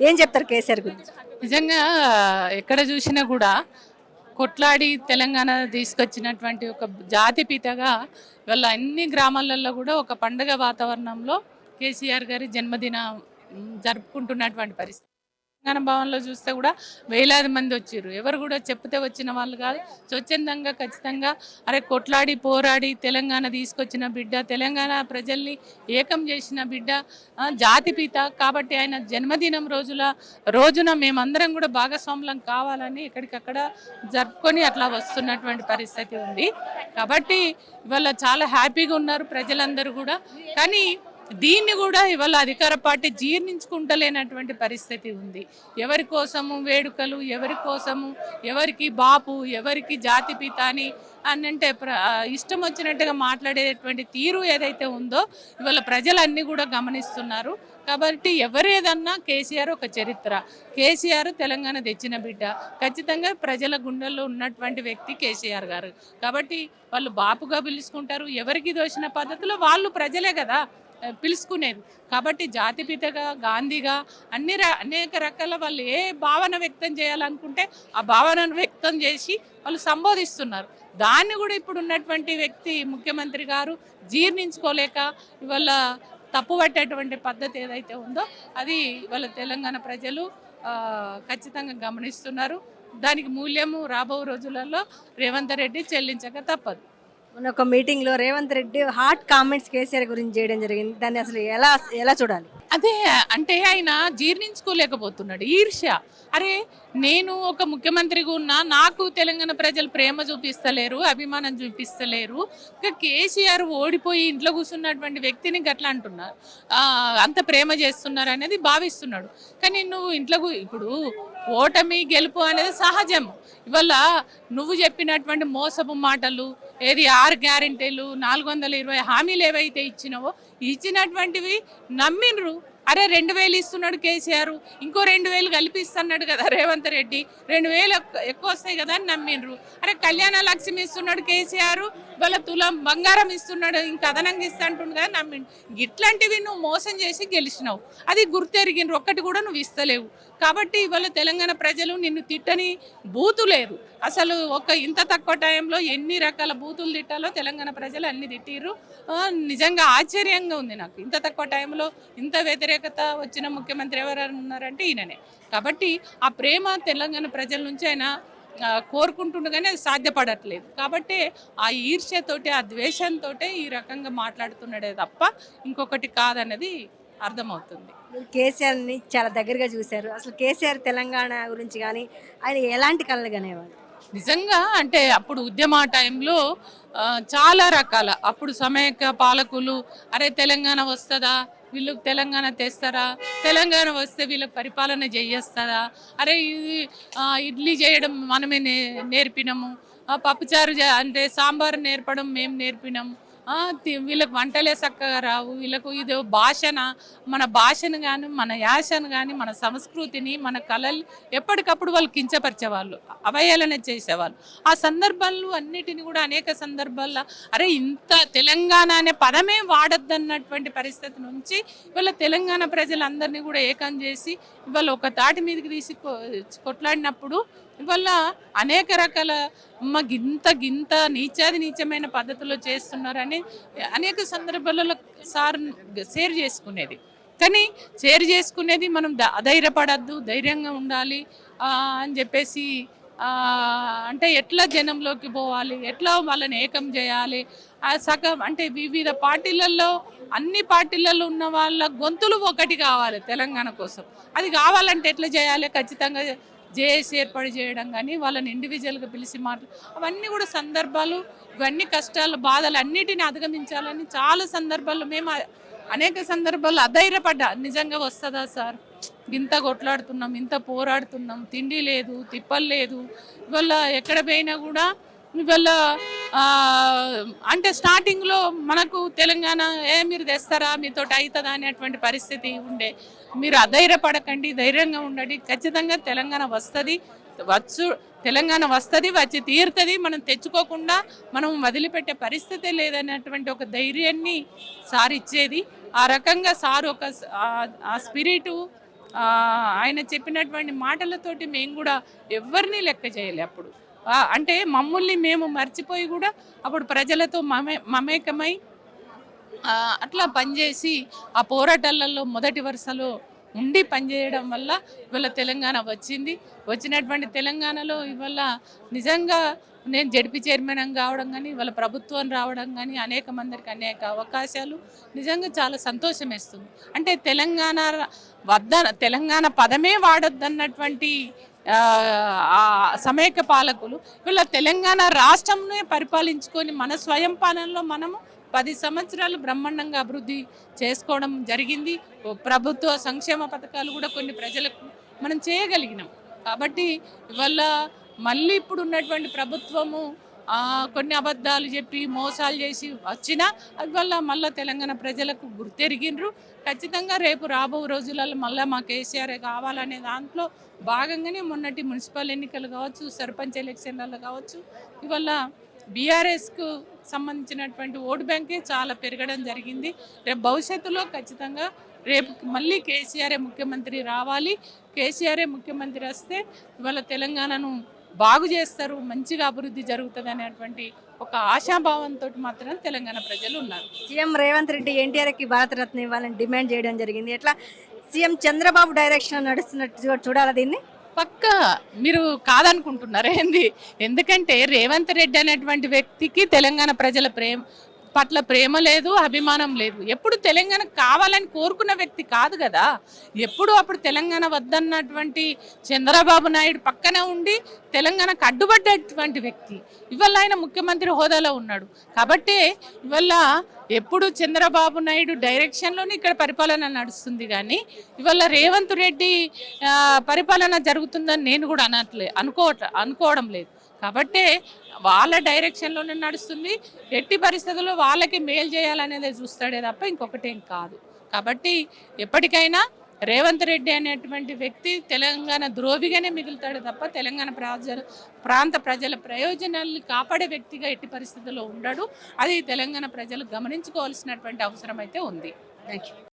ఏం చెప్తారు కేసీఆర్ గురించి? నిజంగా ఎక్కడ చూసినా కూడా కొట్లాడి తెలంగాణ తీసుకొచ్చినటువంటి ఒక జాతిపితగా ఇవాళ అన్ని గ్రామాలలో కూడా ఒక పండగ వాతావరణంలో కేసీఆర్ గారి జన్మదిన జరుపుకుంటున్నటువంటి పరిస్థితి. తెలంగాణ భవన్లో చూస్తే కూడా వేలాది మంది వచ్చారు. ఎవరు కూడా చెప్తే వచ్చిన వాళ్ళు కాదు. స్వచ్ఛందంగా ఖచ్చితంగా అరే కొట్లాడి పోరాడి తెలంగాణ తీసుకొచ్చిన బిడ్డ, తెలంగాణ ప్రజల్ని ఏకం చేసిన బిడ్డ, జాతిపిత కాబట్టి ఆయన జన్మదినం రోజున మేమందరం కూడా భాగస్వాములం కావాలని ఎక్కడికక్కడ జరుపుకొని అట్లా వస్తున్నటువంటి పరిస్థితి ఉంది. కాబట్టి ఇవాళ చాలా హ్యాపీగా ఉన్నారు ప్రజలందరూ కూడా. కానీ దీన్ని కూడా ఇవాళ అధికార పార్టీ జీర్ణించుకుంటలేనటువంటి పరిస్థితి ఉంది. ఎవరి కోసము వేడుకలు, ఎవరి కోసము ఎవరికి బాపు, ఎవరికి జాతిపిత అని అంటే ఇష్టం వచ్చినట్టుగా మాట్లాడేటువంటి తీరు ఏదైతే ఉందో ఇవాళ ప్రజలన్నీ కూడా గమనిస్తున్నారు. కాబట్టి ఎవరేదన్నా కేసీఆర్ ఒక చరిత్ర, కేసీఆర్ తెలంగాణ తెచ్చిన బిడ్డ, ఖచ్చితంగా ప్రజల గుండెల్లో ఉన్నటువంటి వ్యక్తి కేసీఆర్ గారు. కాబట్టి వాళ్ళు బాపుగా పిలుచుకుంటారు. ఎవరికి దోచిన పద్ధతిలో వాళ్ళు ప్రజలే కదా పిలుచుకునేది. కాబట్టి జాతిపితగా, గాంధీగా అనేక రకాల వాళ్ళు ఏ భావన వ్యక్తం చేయాలనుకుంటే ఆ భావనను వ్యక్తం చేసి వాళ్ళు సంబోధిస్తున్నారు. దాన్ని కూడా ఇప్పుడు ఉన్నటువంటి వ్యక్తి ముఖ్యమంత్రి గారు జీర్ణించుకోలేక ఇవాళ తప్పుపట్టేటువంటి పద్ధతి ఏదైతే ఉందో అది ఇవాళ తెలంగాణ ప్రజలు ఖచ్చితంగా గమనిస్తున్నారు. దానికి మూల్యము రాబో రోజులలో రేవంత్ రెడ్డి చెల్లించక తప్పదు. మొన్న ఒక మీటింగ్లో రేవంత్ రెడ్డి హాట్ కామెంట్స్ కేసీఆర్ గురించి చేయడం జరిగింది. దాన్ని అసలు ఎలా ఎలా చూడాలి? అదే అంటే ఆయన జీర్ణించుకోలేకపోతున్నాడు. ఈర్ష్య. అరే నేను ఒక ముఖ్యమంత్రిగా ఉన్నా, నాకు తెలంగాణ ప్రజలు ప్రేమ చూపిస్తలేరు, అభిమానం చూపిస్తలేరు. ఇక కేసీఆర్ ఓడిపోయి ఇంట్లో కూర్చున్నటువంటి వ్యక్తిని గట్లా అంటున్నారు, అంత ప్రేమ చేస్తున్నారు అనేది భావిస్తున్నాడు. కానీ నువ్వు ఇప్పుడు ఓటమి గెలుపు అనేది సహజం. ఇవాళ నువ్వు చెప్పినటువంటి మోసపు మాటలు, ఏది 6 గ్యారెంటీలు, 420 హామీలు ఏవైతే ఇచ్చినావో ఇచ్చినటువంటివి నమ్మినరు. అరే 2000 ఇస్తున్నాడు కేసీఆర్, ఇంకో 2000 కలిపిస్తున్నాడు కదా రేవంత్ రెడ్డి, 2000 ఎక్కువ వస్తాయి కదా అని నమ్మినరు. అరే కళ్యాణ లక్ష్మి ఇస్తున్నాడు కేసీఆర్, వాళ్ళ తులం బంగారం ఇస్తున్నాడు, ఇంకా అదనంగా ఇస్తుంటుండు కదా నమ్మిండు. ఇట్లాంటివి నువ్వు మోసం చేసి గెలిచినావు, అది గుర్తెరిగినరు, ఒక్కటి కూడా నువ్వు ఇస్తలేవు. కాబట్టి ఇవాళ తెలంగాణ ప్రజలు నిన్ను తిట్టని బూతు లేదు. అసలు ఇంత తక్కువ టైంలో ఎన్ని రకాల బూతులు తిట్టాలో తెలంగాణ ప్రజలు అన్ని తిట్టిర్రు. నిజంగా ఆశ్చర్యంగా ఉంది నాకు. ఇంత తక్కువ టైంలో ఇంత వ్యతిరేకత వచ్చిన ముఖ్యమంత్రి ఎవరైనా ఉన్నారంటే ఈయననే. కాబట్టి ఆ ప్రేమ తెలంగాణ ప్రజల నుంచి ఆయన కోరుకుంటుండగానే అది సాధ్యపడట్లేదు. కాబట్టి ఆ ఈర్ష్యతోటి, ఆ ద్వేషంతో ఈ రకంగా మాట్లాడుతున్నాడే తప్ప ఇంకొకటి కాదన్నది అర్థమవుతుంది. కేసీఆర్ని చాలా దగ్గరగా చూశారు. అసలు కేసీఆర్ తెలంగాణ గురించి కానీ ఆయన ఎలాంటి కళలు కనేవాడు? నిజంగా అంటే అప్పుడు ఉద్యమ టైంలో చాలా రకాల అప్పుడు సమైక్య పాలకులు అరే తెలంగాణ వస్తుందా, వీళ్ళు తెలంగాణ తెస్తారా, తెలంగాణ వస్తే వీళ్ళకి పరిపాలన చేయేస్తుందా, అరే ఇది ఇడ్లీ చేయడం మనమే నేర్పినాము, పప్పుచారు అంటే సాంబార్ నేర్పడం మేము నేర్పినాము, వీళ్ళకి వంటలే చక్కగా రావు, వీళ్ళకు ఇది భాషన, మన భాషను కానీ మన యాసను కానీ మన సంస్కృతిని మన కళలు ఎప్పటికప్పుడు వాళ్ళు కించపరిచేవాళ్ళు, అవహేళన చేసేవాళ్ళు. ఆ సందర్భాలు అన్నిటిని కూడా అనేక సందర్భాల్లో అరే ఇంత తెలంగాణ అనే పదమే వాడద్దన్నటువంటి పరిస్థితి నుంచి ఇవాళ తెలంగాణ ప్రజలందరినీ కూడా ఏకం చేసి ఇవాళ ఒక తాటి మీదకి తీసి కొట్లాడినప్పుడు ఇవాళ అనేక రకాల గింత నీచమైన పద్ధతిలో చేస్తున్నారని అనేక సందర్భాలలో షేర్ చేసుకునేది. కానీ షేర్ చేసుకునేది మనం అధైర్యపడద్దు, ధైర్యంగా ఉండాలి అని చెప్పేసి అంటే ఎట్లా జనంలోకి పోవాలి, ఎట్లా వాళ్ళని ఏకం చేయాలి, సగం అంటే వివిధ పార్టీలలో అన్ని పార్టీలలో ఉన్న వాళ్ళ గొంతులు ఒకటి కావాలి తెలంగాణ కోసం. అది కావాలంటే ఎట్లా చేయాలి? ఖచ్చితంగా జేఏసీ ఏర్పాటు చేయడం కానీ వాళ్ళని ఇండివిజువల్గా పిలిచి అవన్నీ కూడా సందర్భాలు, ఇవన్నీ కష్టాలు బాధలు అన్నిటిని అధిగమించాలని చాలా సందర్భాల్లో మేము అనేక సందర్భాల్లో అధైర్యపడ్డా. నిజంగా వస్తుందా సార్, ఇంత కొట్లాడుతున్నాం, ఇంత పోరాడుతున్నాం, తిండి లేదు, తిప్పలు లేదు, ఇవాళ ఎక్కడ పోయినా కూడా ఇవాళ అంటే స్టార్టింగ్లో మనకు తెలంగాణ మీరు తెస్తారా, మీతో అవుతుందా అనేటువంటి పరిస్థితి ఉండే. మీరు అధైర్యపడకండి, ధైర్యంగా ఉండండి, ఖచ్చితంగా తెలంగాణ వస్తుంది, తెలంగాణ వస్తుంది, వచ్చి తీరుతుంది. మనం తెచ్చుకోకుండా మనం వదిలిపెట్టే పరిస్థితే లేదనేటువంటి ఒక ధైర్యాన్ని సార్ ఇచ్చేది. ఆ రకంగా సార్ ఒక ఆ స్పిరిటు ఆయన చెప్పినటువంటి మాటలతోటి మేము కూడా ఎవరిని లెక్క చేయలే అప్పుడు. అంటే మమ్మల్ని మేము మర్చిపోయి కూడా అప్పుడు ప్రజలతో మమేకమై అట్లా పనిచేసి ఆ పోరాటాలలో మొదటి వరుసలో ఉండి పనిచేయడం వల్ల ఇవాళ తెలంగాణ వచ్చింది. వచ్చినటువంటి తెలంగాణలో ఇవాళ నిజంగా నేను జడ్పీ చైర్మన్ కావడం కానీ ఇవాళ ప్రభుత్వం రావడం కానీ అనేక మందికి అనేక అవకాశాలు నిజంగా చాలా సంతోషం వేస్తుంది. అంటే తెలంగాణ పదమే వాడొద్దన్నటువంటి సమైక్య పాలకులు వీళ్ళ తెలంగాణ రాష్ట్రంనే పరిపాలించుకొని మన స్వయం పాలనలో మనము 10 సంవత్సరాలు బ్రహ్మాండంగా అభివృద్ధి చేసుకోవడం జరిగింది. ప్రభుత్వ సంక్షేమ పథకాలు కూడా కొన్ని ప్రజలకు మనం చేయగలిగినాం. కాబట్టి ఇవాళ మళ్ళీ ఇప్పుడు ఉన్నటువంటి ప్రభుత్వము కొన్ని అబద్ధాలు చెప్పి మోసాలు చేసి వచ్చినా అందువల్ల మళ్ళీ తెలంగాణ ప్రజలకు గుర్తెరిగినరు. ఖచ్చితంగా రేపు రాబో రోజులలో మళ్ళీ మా కేసీఆర్ కావాలనే దాంట్లో భాగంగానే మొన్నటి మున్సిపల్ ఎన్నికలు కావచ్చు, సర్పంచ్ ఎలక్షన్లలో కావచ్చు, ఇవాళ బీఆర్ఎస్కు సంబంధించినటువంటి ఓటు బ్యాంకే చాలా పెరగడం జరిగింది. రేపు భవిష్యత్తులో ఖచ్చితంగా రేపు మళ్ళీ కేసీఆరే ముఖ్యమంత్రి రావాలి. కేసీఆరే ముఖ్యమంత్రి వస్తే ఇవాళ తెలంగాణను బాగు చేస్తారు, మంచిగా అభివృద్ధి జరుగుతుంది అనేటువంటి ఒక ఆశాభావంతో మాత్రం తెలంగాణ ప్రజలు ఉన్నారు. సీఎం రేవంత్ రెడ్డి ఎన్టీఆర్కి భారతరత్న ఇవ్వాలని డిమాండ్ చేయడం జరిగింది. ఎట్లా సీఎం చంద్రబాబు డైరెక్షన్ నడుస్తున్నట్టు చూడాలి దీన్ని? పక్క మీరు కాదనుకుంటున్నారు ఏంది? ఎందుకంటే రేవంత్ రెడ్డి అనేటువంటి వ్యక్తికి తెలంగాణ ప్రజల పట్ల ప్రేమ లేదు, అభిమానం లేదు. ఎప్పుడు తెలంగాణ కావాలని కోరుకున్న వ్యక్తి కాదు కదా. ఎప్పుడు అప్పుడు తెలంగాణ వద్దన్నటువంటి చంద్రబాబు నాయుడు పక్కన ఉండి తెలంగాణకు అడ్డుపడ్డటువంటి వ్యక్తి ఇవాళ ఆయన ముఖ్యమంత్రి హోదాలో ఉన్నాడు. కాబట్టి ఇవాళ ఎప్పుడు చంద్రబాబు నాయుడు డైరెక్షన్లోనే ఇక్కడ పరిపాలన నడుస్తుంది. కానీ ఇవాళ రేవంత్ రెడ్డి పరిపాలన జరుగుతుందని నేను కూడా అనుకోవడం లేదు. కాబట్టి వాళ్ళ డైరెక్షన్లోనే నడుస్తుంది. ఎట్టి పరిస్థితుల్లో వాళ్ళకి మేలు చేయాలనేది చూస్తాడే తప్ప ఇంకొకటేం కాదు. కాబట్టి ఎప్పటికైనా రేవంత్ రెడ్డి అనేటువంటి వ్యక్తి తెలంగాణ ద్రోహిగానే మిగులుతాడు తప్ప తెలంగాణ ప్రాంత ప్రజల ప్రయోజనాలను కాపాడే వ్యక్తిగా ఎట్టి పరిస్థితుల్లో ఉండడు. అది తెలంగాణ ప్రజలు గమనించుకోవాల్సినటువంటి అవసరం అయితే ఉంది. Thank you.